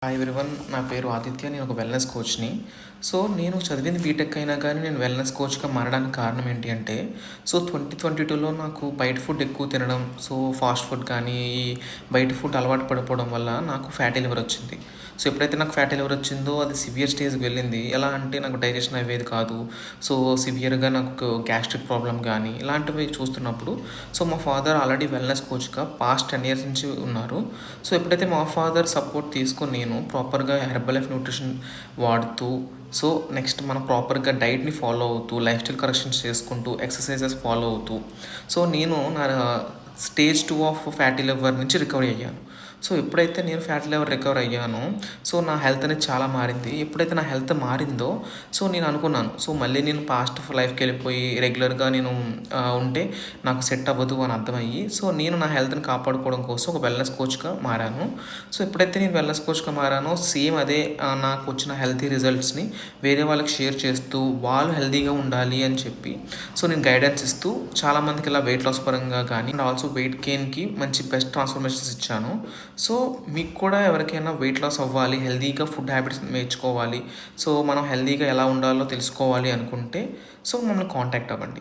Hi everyone. నా పేరు ఆదిత్య. నేను ఒక వెల్నెస్ కోచ్‌ని. నేను చదివింది బీటెక్ అయినా కానీ నేను వెల్నెస్ కోచ్‌గా మారడానికి కారణం ఏంటి అంటే 2022లో నాకు బయట ఫుడ్ ఎక్కువ తినడం, ఫాస్ట్ ఫుడ్ కానీ, ఈ బయట ఫుడ్ అలవాటు పడిపోవడం వల్ల నాకు ఫ్యాటీ లివర్ వచ్చింది. ఎప్పుడైతే నాకు ఫ్యాటీ లివర్ వచ్చిందో అది సివియర్ స్టేజ్‌కి వెళ్ళింది. ఎలా అంటే నాకు డైజెషన్ అయ్యేది కాదు. సివియర్‌గా నాకు గ్యాస్ట్రిక్ ప్రాబ్లమ్ కానీ ఇలాంటివి చూస్తున్నప్పుడు మా ఫాదర్ ఆల్రెడీ వెల్నెస్ కోచ్‌గా పాస్ట్ 10 ఇయర్స్ నుంచి ఉన్నారు. ఎప్పుడైతే మా ఫాదర్ సపోర్ట్ తీసుకొని నేను ప్రాపర్‌గా హెర్బల్ లైఫ్ న్యూట్రిషన్ వాడుతూ, నెక్స్ట్ మనం ప్రాపర్‌గా డైట్‌ని ఫాలో అవుతూ, లైఫ్ స్టైల్ కరెక్షన్స్ చేసుకుంటూ, ఎక్సర్సైజెస్ ఫాలో అవుతూ, నేను నా స్టేజ్ 2 ఆఫ్ ఫ్యాటీ లివర్ నుంచి రికవరీ అయ్యాను. ఎప్పుడైతే నేను ఫ్యాటీ లివర్ రికవర్ అయ్యానో, నా హెల్త్ అనేది చాలా మారింది. ఎప్పుడైతే నా హెల్త్ మారిందో, నేను అనుకున్నాను మళ్ళీ నేను పాస్ట్ లైఫ్‌కి వెళ్ళిపోయి రెగ్యులర్‌గా నేను ఉంటే నాకు సెట్ అవ్వదు అని అర్థమయ్యి, నేను నా హెల్త్‌ని కాపాడుకోవడం కోసం ఒక వెల్నెస్ కోచ్‌గా మారాను. ఎప్పుడైతే నేను వెల్నెస్ కోచ్‌గా మారానో సేమ్ అదే నాకు వచ్చిన హెల్తీ రిజల్ట్స్‌ని వేరే వాళ్ళకి షేర్ చేస్తూ, వాళ్ళు హెల్తీగా ఉండాలి అని చెప్పి నేను గైడెన్స్ ఇస్తూ చాలామందికి ఇలా వెయిట్ లాస్ పరంగా కానీ అండ్ ఆల్సో వెయిట్ గెయిన్‌కి మంచి బెస్ట్ ట్రాన్స్ఫర్మేషన్స్ ఇచ్చాను. మీకు కూడా ఎవరికైనా వెయిట్ లాస్ అవ్వాలి, హెల్తీగా ఫుడ్ హ్యాబిట్స్ నేర్చుకోవాలి, మనం హెల్తీగా ఎలా ఉండాలో తెలుసుకోవాలి అనుకుంటే మమ్మల్ని కాంటాక్ట్ అవ్వండి.